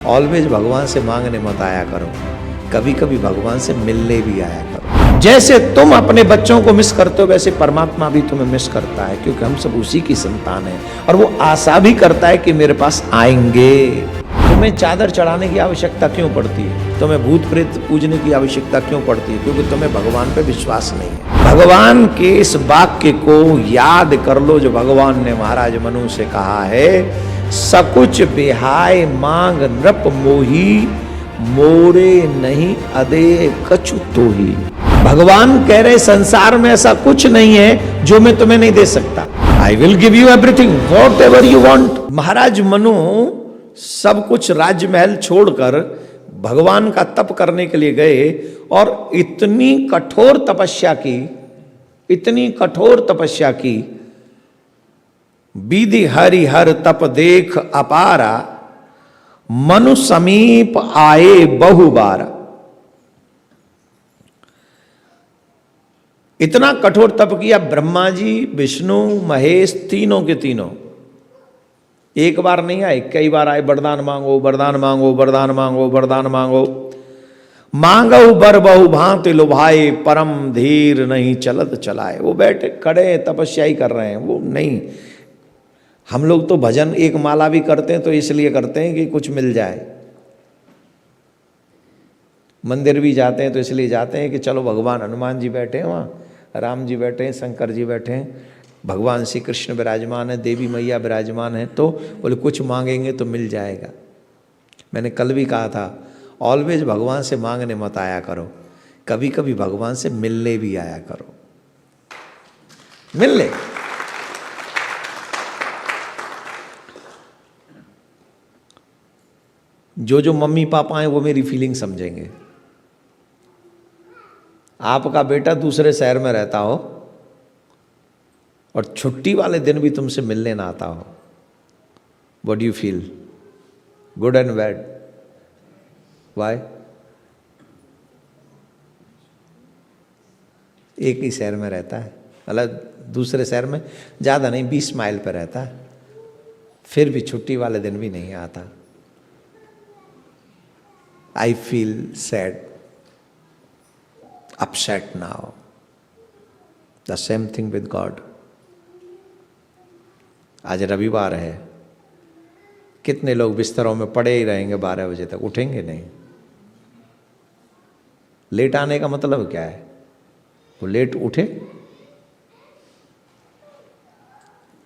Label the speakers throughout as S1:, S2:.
S1: Always भगवान से मांगने मत आया करो, कभी कभी भगवान से मिलने भी आया करो। जैसे तुम अपने बच्चों को मिस करते हो वैसे परमात्मा भी तुम्हें मिस करता है, क्योंकि हम सब उसी की संतान हैं और वो आशा भी करता है कि मेरे पास आएंगे। तुम्हें चादर चढ़ाने की आवश्यकता क्यों पड़ती है? तुम्हें भूत प्रेत पूजने की आवश्यकता क्यों पड़ती है? क्योंकि तुम्हें भगवान पे विश्वास नहीं है। भगवान के इस वाक्य को याद कर लो जो भगवान ने महाराज मनु से कहा है, सकुच बिहाय मांग नृप मोही, मोरे नहीं अदे कछु तो ही। भगवान कह रहे संसार में ऐसा कुछ नहीं है जो मैं तुम्हें नहीं दे सकता। I will give you everything whatever you want. Maharaj Manu सब कुछ राजमहल छोड़कर भगवान का तप करने के लिए गए और इतनी कठोर तपस्या की, विधि हरि हर तप देख अपारा, मनु समीप आए बहु बार। इतना कठोर तप किया ब्रह्मा जी, विष्णु, महेश, तीनों के तीनों एक बार नहीं आए, कई बार आए। वरदान मांगो, वरदान मांगो, वरदान मांगो, वरदान मांगो। मांगो बर बहु भांति लुभाए, परम धीर नहीं चलत चलाए। वो बैठे खड़े तपस्या ही कर रहे हैं, वो नहीं। हम लोग तो भजन एक माला भी करते हैं तो इसलिए करते हैं कि कुछ मिल जाए। मंदिर भी जाते हैं तो इसलिए जाते हैं कि चलो भगवान हनुमान जी बैठे हैं वहाँ, राम जी बैठे हैं, शंकर जी बैठे हैं, भगवान श्री कृष्ण विराजमान है, देवी मैया विराजमान है, तो बोले कुछ मांगेंगे तो मिल जाएगा। मैंने कल भी कहा था, ऑलवेज भगवान से मांगने मत आया करो, कभी कभी भगवान से मिलने भी आया करो। मिलने जो मम्मी पापा हैं वो मेरी फीलिंग समझेंगे। आपका बेटा दूसरे शहर में रहता हो और छुट्टी वाले दिन भी तुमसे मिलने ना आता हो, what do you feel? Good and bad? Why? एक ही शहर में रहता है, मतलब दूसरे शहर में ज़्यादा नहीं, 20 माइल पर रहता है, फिर भी छुट्टी वाले दिन भी नहीं आता। I feel sad, upset now. The same thing with God. आज रविवार है, कितने लोग बिस्तरों में पड़े ही रहेंगे 12 बजे तक, उठेंगे नहीं। लेट आने का मतलब क्या है? वो लेट उठे।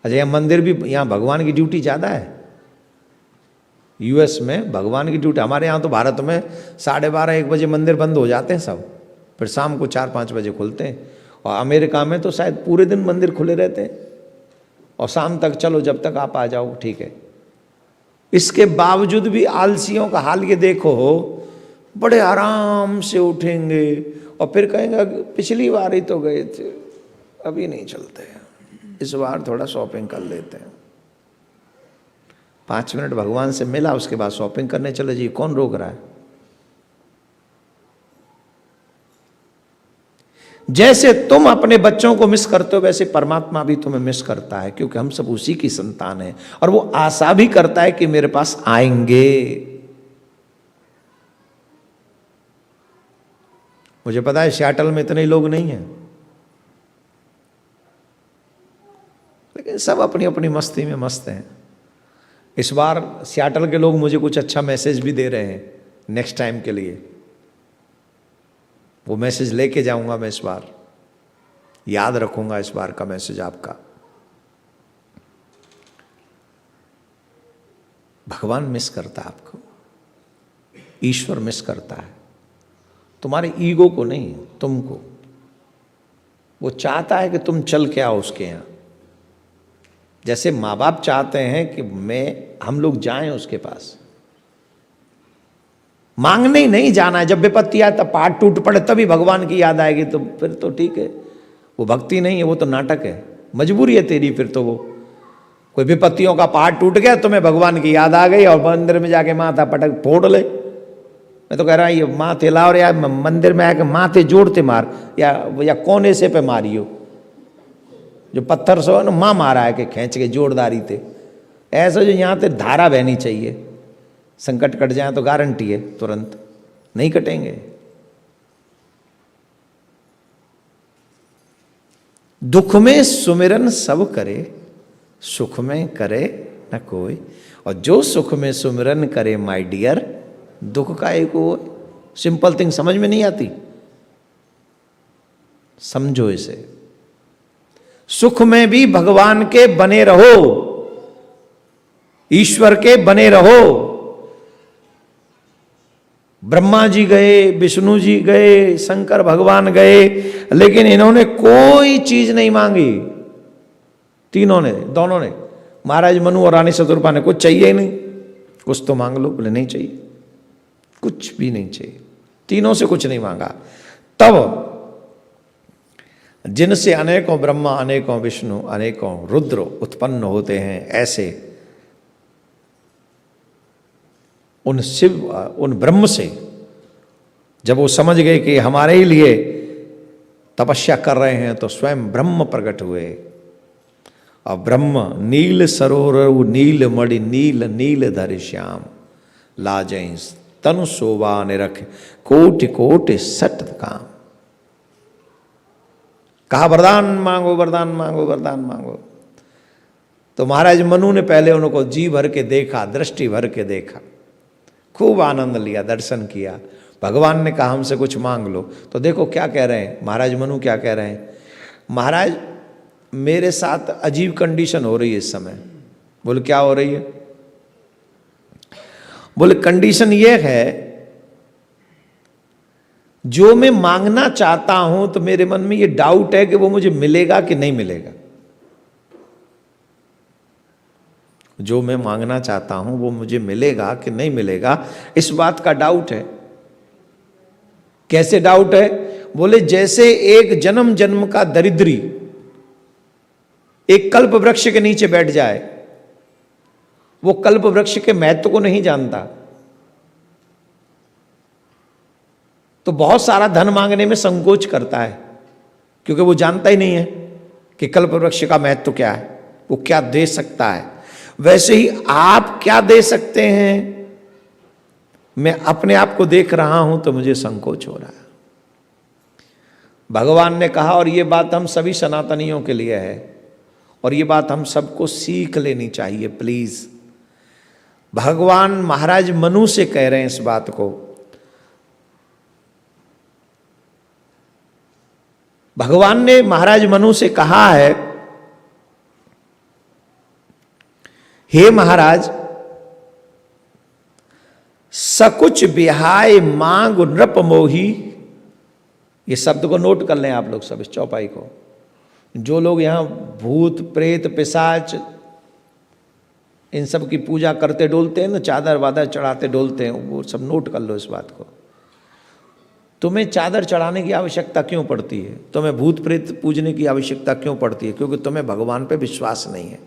S1: अच्छा, यहाँ मंदिर भी, यहाँ भगवान की ड्यूटी ज़्यादा है। यूएस में भगवान की ड्यूटी, हमारे यहाँ तो भारत में 12:30-1 बजे मंदिर बंद हो जाते हैं सब, फिर शाम को 4-5 बजे खुलते हैं। और अमेरिका में तो शायद पूरे दिन मंदिर खुले रहते हैं और शाम तक चलो, जब तक आप आ जाओ ठीक है। इसके बावजूद भी आलसियों का हाल ये देखो, बड़े आराम से उठेंगे और फिर कहेंगे पिछली बार ही तो गए थे, अभी नहीं चलते, इस बार थोड़ा शॉपिंग कर लेते हैं। 5 मिनट भगवान से मिला, उसके बाद शॉपिंग करने चले जी, कौन रोक रहा है? जैसे तुम अपने बच्चों को मिस करते हो वैसे परमात्मा भी तुम्हें मिस करता है, क्योंकि हम सब उसी की संतान हैं और वो आशा भी करता है कि मेरे पास आएंगे। मुझे पता है सियाटल में इतने लोग नहीं हैं, लेकिन सब अपनी अपनी मस्ती में मस्त हैं। इस बार सियाटल के लोग मुझे कुछ अच्छा मैसेज भी दे रहे हैं नेक्स्ट टाइम के लिए। वो मैसेज लेके जाऊंगा मैं, इस बार याद रखूंगा इस बार का मैसेज आपका। भगवान मिस करता है आपको, ईश्वर मिस करता है, तुम्हारे ईगो को नहीं, तुमको। वो चाहता है कि तुम चल के आओ उसके यहाँ। जैसे माँ बाप चाहते हैं कि हम लोग जाएं उसके पास, मांगने ही नहीं जाना है। जब विपत्ति आए तब पहाड़ टूट पड़े तभी भगवान की याद आएगी, तो फिर तो ठीक है, वो भक्ति नहीं है, वो तो नाटक है, मजबूरी है तेरी। फिर तो वो कोई विपत्तियों का पहाड़ टूट गया, तुम्हें भगवान की याद आ गई और मंदिर में जाके माथा पटक फोड़ ले। मैं तो कह रहा ये माथे ला और या मंदिर में आके माथे जोड़ते मार, या कोने से पे मारियो, जो पत्थर सो ना मारा है कि खींच के जोरदारी थे, ऐसा जो यहाँ से धारा बहनी चाहिए। संकट कट जाए तो गारंटी है तुरंत, नहीं कटेंगे। दुख में सुमिरन सब करे, सुख में करे न कोई। और जो सुख में सुमिरन करे माय डियर, दुख का एक वो सिंपल थिंग समझ में नहीं आती, समझो इसे। सुख में भी भगवान के बने रहो, ईश्वर के बने रहो। ब्रह्मा जी गए, विष्णु जी गए, शंकर भगवान गए, लेकिन इन्होंने कोई चीज नहीं मांगी। तीनों ने, दोनों ने, महाराज मनु और रानी शतरूपा ने कुछ चाहिए ही नहीं। कुछ तो मांग लो, बोले नहीं चाहिए, कुछ भी नहीं चाहिए, तीनों से कुछ नहीं मांगा। तब जिनसे अनेकों ब्रह्मा, अनेकों विष्णु, अनेकों रुद्र उत्पन्न होते हैं, ऐसे उन शिव, उन ब्रह्म से जब वो समझ गए कि हमारे ही लिए तपस्या कर रहे हैं, तो स्वयं ब्रह्म प्रकट हुए। और ब्रह्म नील सरोवर नील मणि नील नील धर श्याम, लाजई तनु शोभा निरख कोटि कोटि सट काम। कहा वरदान मांगो, वरदान मांगो, वरदान मांगो। तो महाराज मनु ने पहले उनको जी भर के देखा, दृष्टि भर के देखा, खूब आनंद लिया, दर्शन किया। भगवान ने कहा हमसे कुछ मांग लो। तो देखो क्या कह रहे हैं महाराज मनु, क्या कह रहे हैं, महाराज मेरे साथ अजीब कंडीशन हो रही है इस समय। बोले क्या हो रही है? बोले कंडीशन ये है, जो मैं मांगना चाहता हूं तो मेरे मन में ये डाउट है कि वो मुझे मिलेगा कि नहीं मिलेगा। जो मैं मांगना चाहता हूं वो मुझे मिलेगा कि नहीं मिलेगा, इस बात का डाउट है। कैसे डाउट है? बोले जैसे एक जन्म जन्म का दरिद्री एक कल्प वृक्ष के नीचे बैठ जाए, वो कल्प वृक्ष के महत्व को नहीं जानता, तो बहुत सारा धन मांगने में संकोच करता है, क्योंकि वो जानता ही नहीं है कि कल्प वृक्ष का महत्व क्या है, वो क्या दे सकता है। वैसे ही आप क्या दे सकते हैं, मैं अपने आप को देख रहा हूं तो मुझे संकोच हो रहा है। भगवान ने कहा, और ये बात हम सभी सनातनियों के लिए है, और ये बात हम सबको सीख लेनी चाहिए प्लीज। भगवान महाराज मनु से कह रहे हैं इस बात को। भगवान ने महाराज मनु से कहा है, हे महाराज, सकुच बिहाय मांग नृप मोही। ये शब्द को नोट कर लें आप लोग सब, इस चौपाई को। जो लोग यहां भूत प्रेत पिशाच इन सब की पूजा करते डोलते हैं ना, चादर वादर चढ़ाते डोलते हैं, वो सब नोट कर लो इस बात को। तुम्हें चादर चढ़ाने की आवश्यकता क्यों पड़ती है? तुम्हें भूत प्रेत पूजने की आवश्यकता क्यों पड़ती है? क्योंकि तुम्हें भगवान पे विश्वास नहीं है।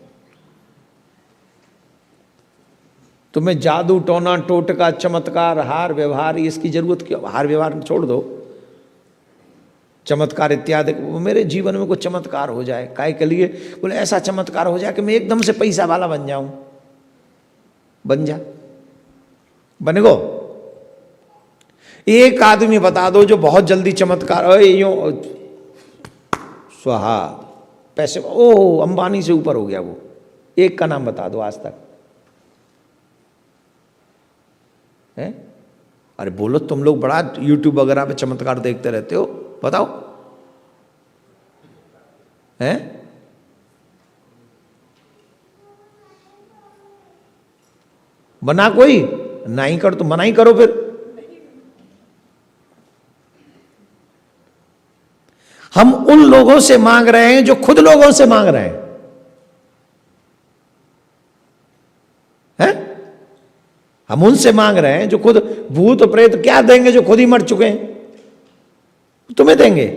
S1: तुम्हें जादू टोना टोटका चमत्कार हार व्यवहार इसकी जरूरत क्यों? हार व्यवहार छोड़ दो, चमत्कार इत्यादि। मेरे जीवन में कोई चमत्कार हो जाए, काय के लिए? बोले ऐसा चमत्कार हो जाए कि मैं एकदम से पैसा वाला बन जाऊं। बन जा, बनेगो। एक आदमी बता दो जो बहुत जल्दी चमत्कार, यूं स्वाहा पैसे, ओ अंबानी से ऊपर हो गया वो। एक का नाम बता दो आज तक है? अरे बोलो, तुम लोग बड़ा यूट्यूब वगैरह पे चमत्कार देखते रहते हो, बताओ हैं? बना कोई नहीं कर तो मना ही करो फिर। हम उन लोगों से मांग रहे हैं जो खुद लोगों से मांग रहे हैं, हैं? हम उनसे मांग रहे हैं जो खुद, भूत प्रेत क्या देंगे जो खुद ही मर चुके हैं? तुम्हें देंगे।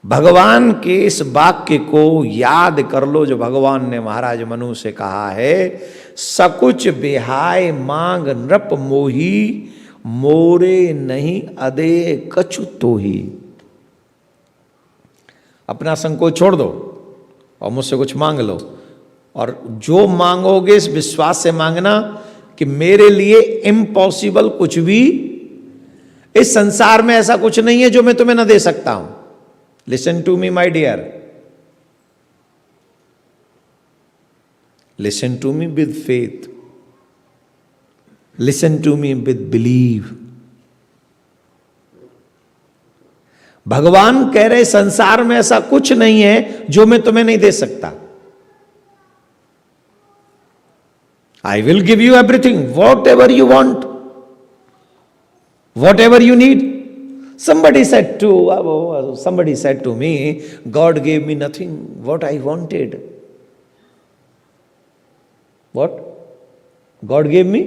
S1: भगवान के इस वाक्य को याद कर लो जो भगवान ने महाराज मनु से कहा है, सकुच बिहाय मांग नृप मोही, मोरे नहीं अदे कछु तो ही। अपना संकोच छोड़ दो और मुझसे कुछ मांग लो। और जो मांगोगे इस विश्वास से मांगना कि मेरे लिए इम्पॉसिबल कुछ भी इस संसार में ऐसा कुछ नहीं है जो मैं तुम्हें ना दे सकता हूं। Listen to me my dear, listen to me with faith, listen to me with believe. भगवान कह रहे संसार में ऐसा कुछ नहीं है जो मैं तुम्हें नहीं दे सकता। I will give you everything whatever you want, whatever you need. Somebody said to me, God gave me nothing what I wanted. What? God gave me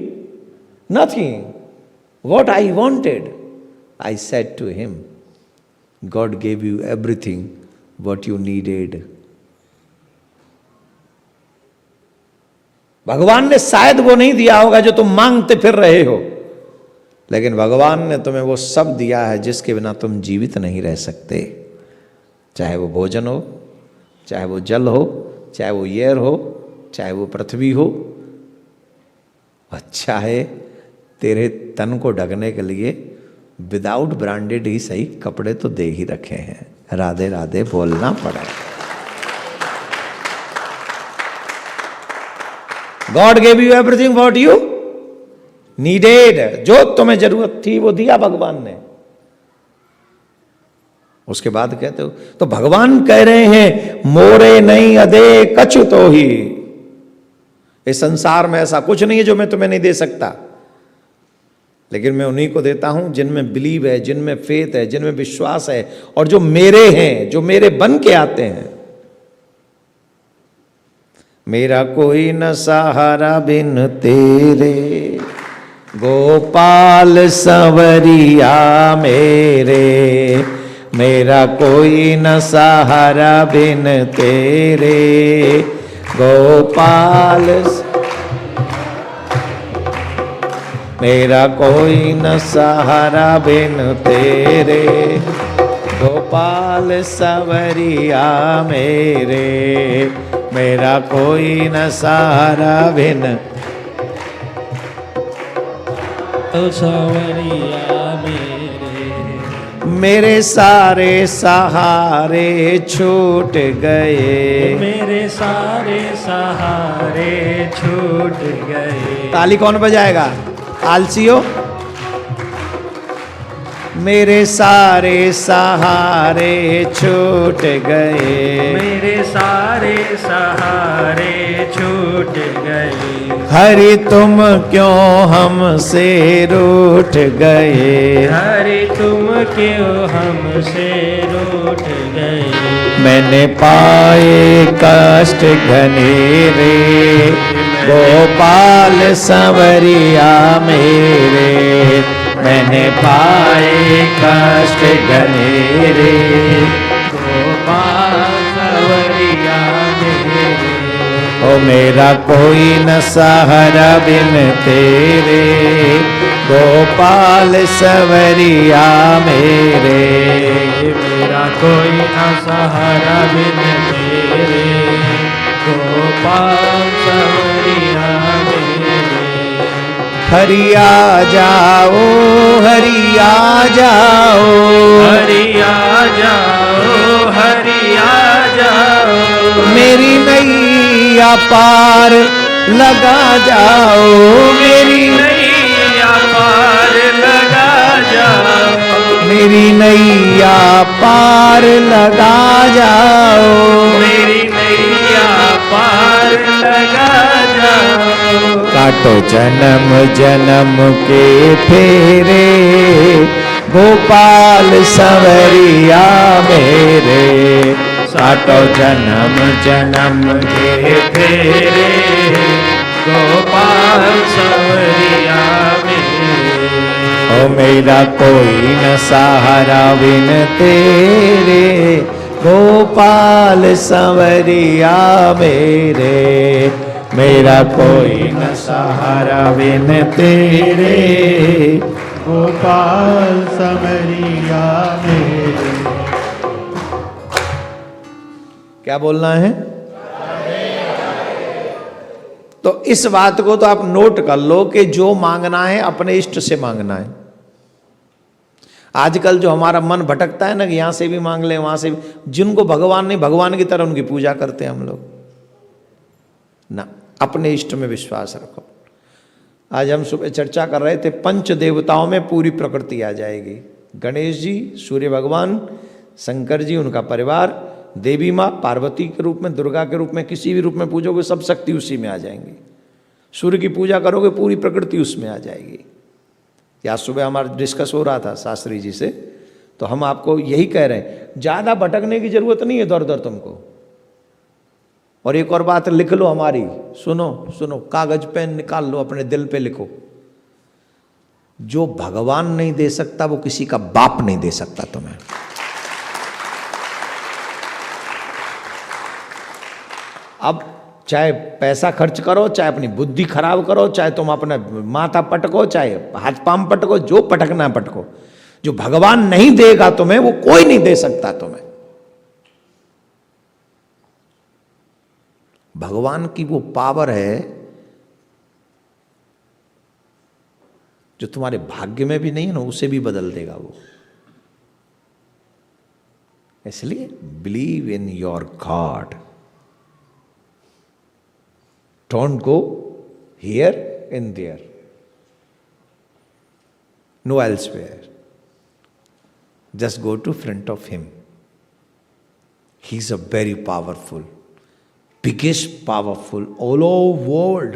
S1: nothing what I wanted. I said to him, God gave you everything what you needed. भगवान ने शायद वो नहीं दिया होगा जो तुम मांगते फिर रहे हो, लेकिन भगवान ने तुम्हें वो सब दिया है जिसके बिना तुम जीवित नहीं रह सकते। चाहे वो भोजन हो, चाहे वो जल हो, चाहे वो एयर हो, चाहे वो पृथ्वी हो, अच्छा है तेरे तन को ढकने के लिए विदाउट ब्रांडेड ही सही कपड़े तो दे ही रखे हैं। राधे राधे बोलना पड़ा। God gave you everything what you needed, जो तुम्हें जरूरत थी वो दिया भगवान ने। उसके बाद कहते हो तो भगवान कह रहे हैं मोरे नहीं अदे कछु तो ही। इस संसार में ऐसा कुछ नहीं है जो मैं तुम्हें नहीं दे सकता, लेकिन मैं उन्हीं को देता हूं जिनमें बिलीव है, जिनमें फेथ है, जिनमें विश्वास है, और जो मेरे हैं, जो मेरे बन के आते हैं। मेरा कोई न सहारा बिन तेरे गोपाल संवरिया मेरे, मेरा कोई न सहारा बिन तेरे गोपाल, मेरा कोई न सहारा बिन तेरे गोपाल संवरिया मेरे, मेरा कोई न सहारा बिन
S2: सवरिया
S1: मेरे सारे सहारे छूट गए,
S2: मेरे सारे सहारे छूट गए।
S1: ताली कौन बजाएगा? आलसियो। मेरे सारे सहारे छूट गए,
S2: मेरे सारे सहारे छूट गए।
S1: हरि तुम क्यों हमसे रूठ गए,
S2: हरि तुम क्यों हमसे रूठ गए।
S1: मैंने पाए कष्ट घनेरे गोपाल संवरिया मेरे, मैंने पाए कष्ट घनेरे
S2: गोपाल संवरिया मेरे।
S1: ओ मेरा कोई न सहारा बिन तेरे गोपाल संवरिया मेरे,
S2: मेरा कोई न सहारा बिन तेरे गोपाल संवरिया मेरे।
S1: हरिया जाओ, हरिया जाओ,
S2: हरिया जाओ, हरिया जाओ।
S1: मेरी नैया पार लगा जाओ, मेरी
S2: नैया पार लगा जाओ।
S1: मेरी नैया पार लगा जाओ,
S2: मेरी नैया पार लगा जाओ।
S1: काटो जन्म जन्म के फेरे गोपाल संवरिया मेरे, काटो जन्म जन्म के
S2: फेरे गोपाल संवरिया मेरे।
S1: ओ मेरा कोई न सहारा बिन तेरे गोपाल संवरिया मेरे, मेरा कोई न सहारा बिन तेरे
S2: गोपाल संवरिया मेरे।
S1: क्या बोलना है? तो इस बात को तो आप नोट कर लो कि जो मांगना है अपने इष्ट से मांगना है। आजकल जो हमारा मन भटकता है ना कि यहां से भी मांग ले वहां से भी, जिनको भगवान नहीं भगवान की तरह उनकी पूजा करते हैं हम लोग ना। अपने इष्ट में विश्वास रखो। आज हम सुबह चर्चा कर रहे थे, पंच देवताओं में पूरी प्रकृति आ जाएगी। गणेश जी, सूर्य भगवान, शंकर जी, उनका परिवार, देवी माँ पार्वती के रूप में, दुर्गा के रूप में, किसी भी रूप में पूजोगे सब शक्ति उसी में आ जाएंगी। सूर्य की पूजा करोगे पूरी प्रकृति उसमें आ जाएगी। आज सुबह हमारा डिस्कस हो रहा था शास्त्री जी से, तो हम आपको यही कह रहे हैं, ज़्यादा भटकने की जरूरत नहीं है दर तुमको। और एक और बात लिख लो हमारी, सुनो सुनो, कागज पेन निकाल लो, अपने दिल पे लिखो, जो भगवान नहीं दे सकता वो किसी का बाप नहीं दे सकता तुम्हें। अब चाहे पैसा खर्च करो, चाहे अपनी बुद्धि खराब करो, चाहे तुम अपना माथा पटको, चाहे हाथ पांव पटको, जो पटकना पटको, जो भगवान नहीं देगा तुम्हें वो कोई नहीं दे सकता तुम्हें। भगवान की वो पावर है जो तुम्हारे भाग्य में भी नहीं है ना, उसे भी बदल देगा वो। इसलिए believe in your God, don't go here in there, no elsewhere, just go to front of him. He is a very powerful, biggest powerful all over world.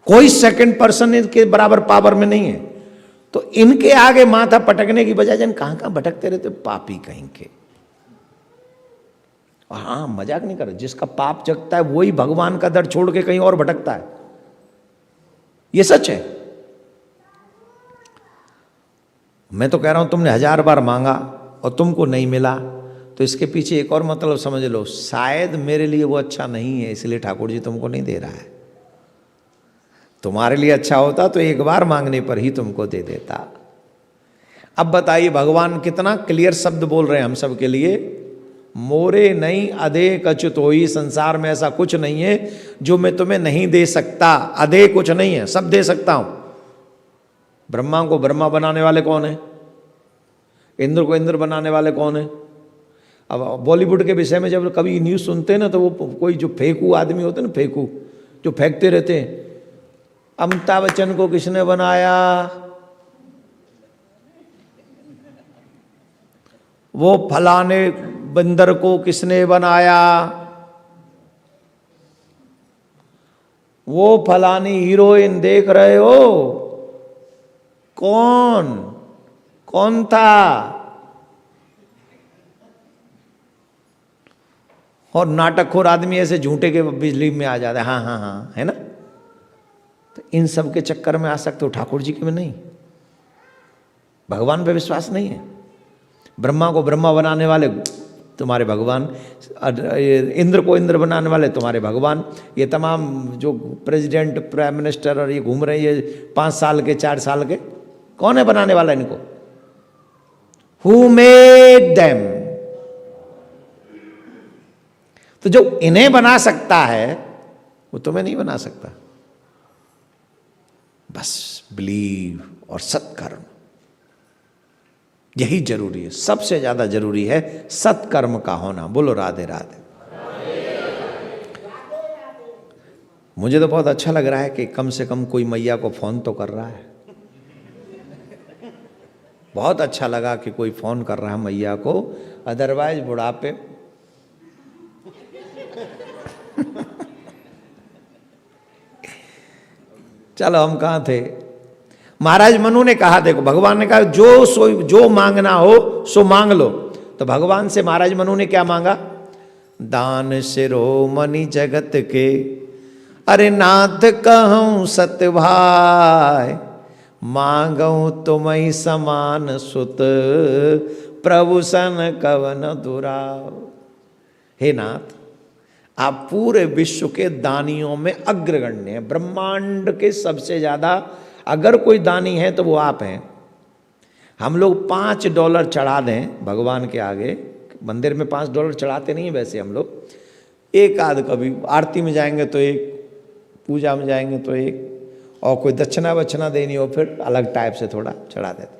S1: कोई सेकंड पर्सन इनके बराबर पावर में नहीं है। तो इनके आगे माथा पटकने की बजाय जन कहां कहां भटकते रहते पापी कहीं के। हाँ, मजाक नहीं कर रहा, जिसका पाप जगता है वही भगवान का दर छोड़ के कहीं और भटकता है, ये सच है। मैं तो कह रहा हूं तुमने 1000 बार मांगा और तुमको नहीं मिला, तो इसके पीछे एक और मतलब समझ लो, शायद मेरे लिए वो अच्छा नहीं है, इसलिए ठाकुर जी तुमको नहीं दे रहा है। तुम्हारे लिए अच्छा होता तो एक बार मांगने पर ही तुमको दे देता। अब बताइए भगवान कितना क्लियर शब्द बोल रहे हैं हम सब के लिए, मोरे नहीं अधे कचुत होई। संसार में ऐसा कुछ नहीं है जो मैं तुम्हें नहीं दे सकता, अधे कुछ नहीं है, सब दे सकता हूं। ब्रह्मा को ब्रह्मा बनाने वाले कौन है? इंद्र को इंद्र बनाने वाले कौन है? अब बॉलीवुड के विषय में जब कभी न्यूज़ सुनते हैं ना, तो वो कोई जो फेंकू आदमी होते हैं ना, फेंकू जो फेंकते रहते हैं, अमिताभ बच्चन को किसने बनाया, वो फलाने बंदर को किसने बनाया, वो फलानी हीरोइन देख रहे हो, कौन कौन था? और नाटकखोर आदमी ऐसे झूठे के बिजली में आ जाता है, हाँ हाँ हाँ, है ना। तो इन सब के चक्कर में आ सकते हो, ठाकुर जी के में नहीं। भगवान पे विश्वास नहीं है। ब्रह्मा को ब्रह्मा बनाने वाले तुम्हारे भगवान, इंद्र को इंद्र बनाने वाले तुम्हारे भगवान, ये तमाम जो प्रेसिडेंट प्राइम मिनिस्टर और ये घूम रहे हैं, ये 5 साल के 4 साल के, कौन है बनाने वाला इनको? Who made them? तो जो इन्हें बना सकता है वो तुम्हें नहीं बना सकता। बस बिलीव और सत्कर्म, यही जरूरी है। सबसे ज्यादा जरूरी है सत्कर्म का होना। बोलो राधे राधे। मुझे तो बहुत अच्छा लग रहा है कि कम से कम कोई मैया को फोन तो कर रहा है। बहुत अच्छा लगा कि कोई फोन कर रहा है मैया को, अदरवाइज बुढ़ापे चलो हम कहाँ थे। महाराज मनु ने कहा, देखो भगवान ने कहा जो मांगना हो सो मांग लो। तो भगवान से महाराज मनु ने क्या मांगा? दान शिरोमणि जगत के, अरे नाथ कहूँ सतभाय, मांगू तुम्हें समान सुत, प्रभु सन कवन दुराव। हे नाथ, आप पूरे विश्व के दानियों में अग्रगण्य हैं। ब्रह्मांड के सबसे ज्यादा अगर कोई दानी है तो वो आप हैं। हम लोग $5 चढ़ा दें भगवान के आगे, मंदिर में $5 चढ़ाते नहीं वैसे हम लोग, एक आध कभी आरती में जाएंगे तो एक, पूजा में जाएंगे तो एक, और कोई दक्षिणा वक्षिणा देनी हो फिर अलग टाइप से थोड़ा चढ़ा देते,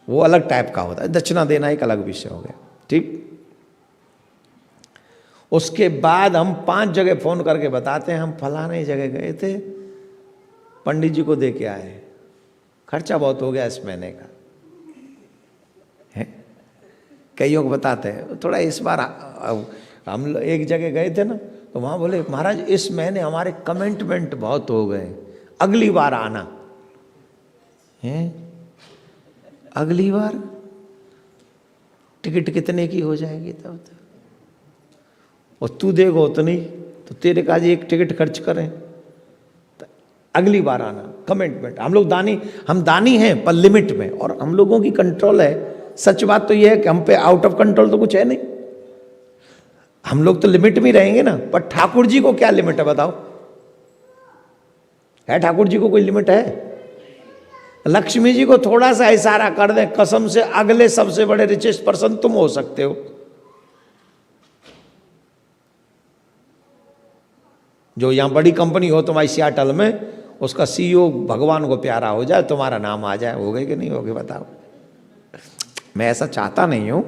S1: वो अलग टाइप का होता है। दक्षिणा देना एक अलग विषय हो गया, ठीक। उसके बाद हम 5 जगह फोन करके बताते हैं हम फलाने जगह गए थे, पंडित जी को दे के आए, खर्चा बहुत हो गया इस महीने का है। कईयों को बताते हैं थोड़ा इस बार हम लोग एक जगह गए थे ना, तो वहाँ बोले महाराज इस महीने हमारे कमिटमेंट बहुत हो गए, अगली बार आना है। अगली बार टिकट कितने की हो जाएगी तब तक, और तू देगा उतनी, तो तेरे का एक टिकट खर्च करें, तो अगली बार आना, कमिटमेंट। हम लोग हम दानी हैं पर लिमिट में, और हम लोगों की कंट्रोल है। सच बात तो यह है कि हम पे आउट ऑफ कंट्रोल तो कुछ है नहीं, हम लोग तो लिमिट में रहेंगे ना। पर ठाकुर जी को क्या लिमिट है बताओ, है ठाकुर जी को कोई लिमिट है? लक्ष्मी जी को थोड़ा सा इशारा कर दें, कसम से अगले सबसे बड़े रिचेस्ट पर्सन तुम हो सकते हो। जो यहां बड़ी कंपनी हो तुम्हारी सियाटल में, उसका सीईओ भगवान को प्यारा हो जाए, तुम्हारा नाम आ जाए, हो गए कि नहीं हो गए बताओ। मैं ऐसा चाहता नहीं हूं,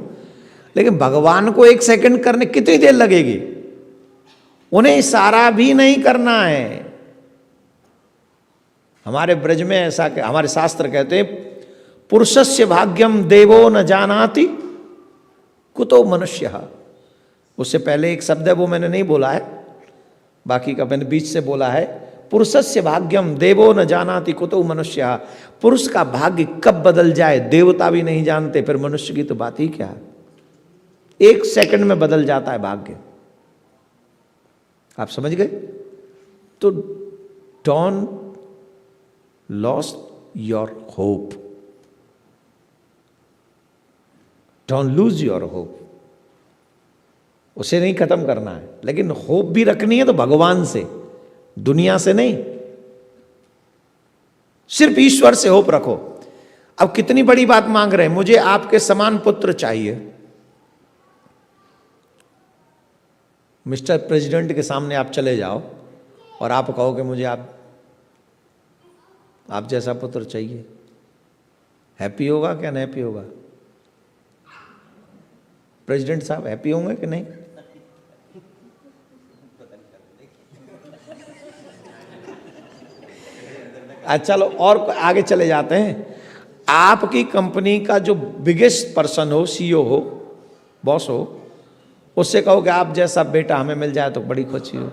S1: लेकिन भगवान को 1 सेकंड करने कितनी देर लगेगी? उन्हें इशारा भी नहीं करना है। हमारे ब्रज में ऐसा, हमारे शास्त्र कहते हैं पुरुषस्य भाग्यम देवो न जानाति कुतो मनुष्य। उससे पहले एक शब्द है वो मैंने नहीं बोला है, बाकी का मैंने बीच से बोला है। पुरुषस्य भाग्यम देवो न जानाति कुतो मनुष्य। पुरुष का भाग्य कब बदल जाए देवता भी नहीं जानते, फिर मनुष्य की तो बात ही क्या है। 1 सेकंड में बदल जाता है भाग्य, आप समझ गए? तो don't lost your hope, don't lose your hope. उसे नहीं खत्म करना है, लेकिन होप भी रखनी है तो भगवान से, दुनिया से नहीं। सिर्फ ईश्वर से होप रखो। अब कितनी बड़ी बात मांग रहे हैं, मुझे आपके समान पुत्र चाहिए। मिस्टर प्रेसिडेंट के सामने आप चले जाओ और आप कहो कि मुझे आप जैसा पुत्र चाहिए, हैप्पी होगा क्या अनहैप्पी होगा? प्रेसिडेंट साहब हैप्पी होंगे कि नहीं? अच्छा चलो और आगे चले जाते हैं। आपकी कंपनी का जो बिगेस्ट पर्सन हो, सीईओ हो, बॉस हो, उससे कहो कि आप जैसा बेटा हमें मिल जाए तो बड़ी खुशी हो,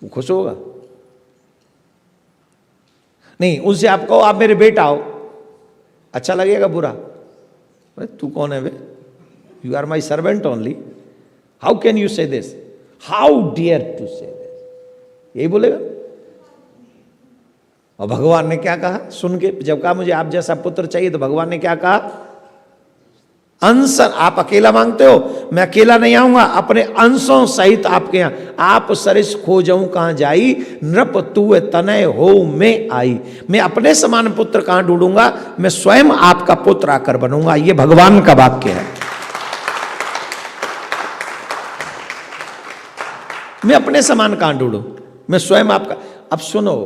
S1: वो खुश होगा? नहीं, उनसे आप कहो आप मेरे बेटा हो, अच्छा लगेगा बुरा? अरे तू कौन है बे? You are my servant only, how can you say this, how dare to say this, यही बोलेगा। और भगवान ने क्या कहा सुन के, जब कहा मुझे आप जैसा पुत्र चाहिए, तो भगवान ने क्या कहा? अंश, आप अकेला मांगते हो, मैं अकेला नहीं आऊंगा, अपने अंशों सहित आपके यहां। आप सरिस खोजऊं कहां जाई, नृप तू तनय हो में आई। मैं अपने समान पुत्र कहां ढूंढूंगा, मैं स्वयं आपका पुत्र आकर बनूंगा। ये भगवान का वाक्य है। मैं अपने समान कहां ढूंढूं, मैं स्वयं आपका। अब सुनो,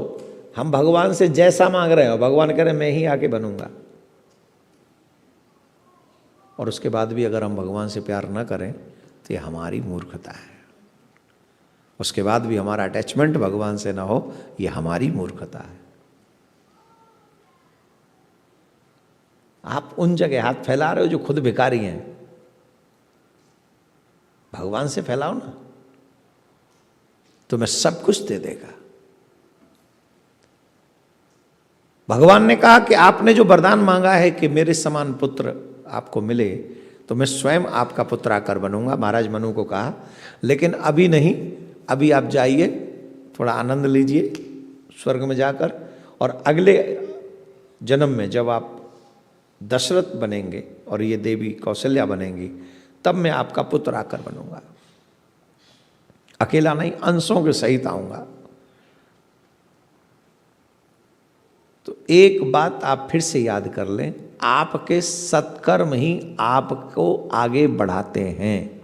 S1: हम भगवान से जैसा मांग रहे हो, भगवान कह रहे मैं ही आके बनूंगा। और उसके बाद भी अगर हम भगवान से प्यार न करें तो ये हमारी मूर्खता है। उसके बाद भी हमारा अटैचमेंट भगवान से ना हो, ये हमारी मूर्खता है। आप उन जगह हाथ फैला रहे हो जो खुद भिखारी हैं, भगवान से फैलाओ ना, तुम्हें सब कुछ दे देगा। भगवान ने कहा कि आपने जो वरदान मांगा है कि मेरे समान पुत्र आपको मिले, तो मैं स्वयं आपका पुत्र आकर बनूंगा। महाराज मनु को कहा, लेकिन अभी नहीं, अभी आप जाइए, थोड़ा आनंद लीजिए स्वर्ग में जाकर, और अगले जन्म में जब आप दशरथ बनेंगे और ये देवी कौशल्या बनेंगी, तब मैं आपका पुत्र आकर बनूंगा। अकेला नहीं, अंशों के सहित आऊंगा। तो एक बात आप फिर से याद कर लें, आपके सत्कर्म ही आपको आगे बढ़ाते हैं।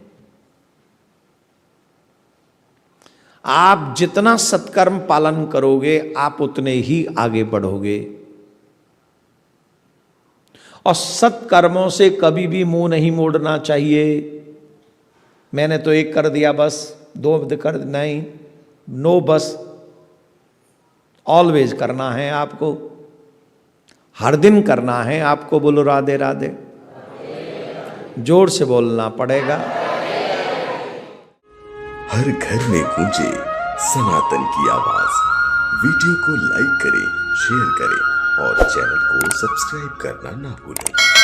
S1: आप जितना सत्कर्म पालन करोगे आप उतने ही आगे बढ़ोगे। और सत्कर्मों से कभी भी मुंह नहीं मोड़ना चाहिए। मैंने तो एक कर दिया बस, दो कर नहीं, नो, बस ऑलवेज करना है आपको, हर दिन करना है आपको। बोलो राधे राधे, जोर से बोलना पड़ेगा।
S3: हर घर में गूंजे सनातन की आवाज। वीडियो को लाइक करें, शेयर करें और चैनल को सब्सक्राइब करना ना भूलें।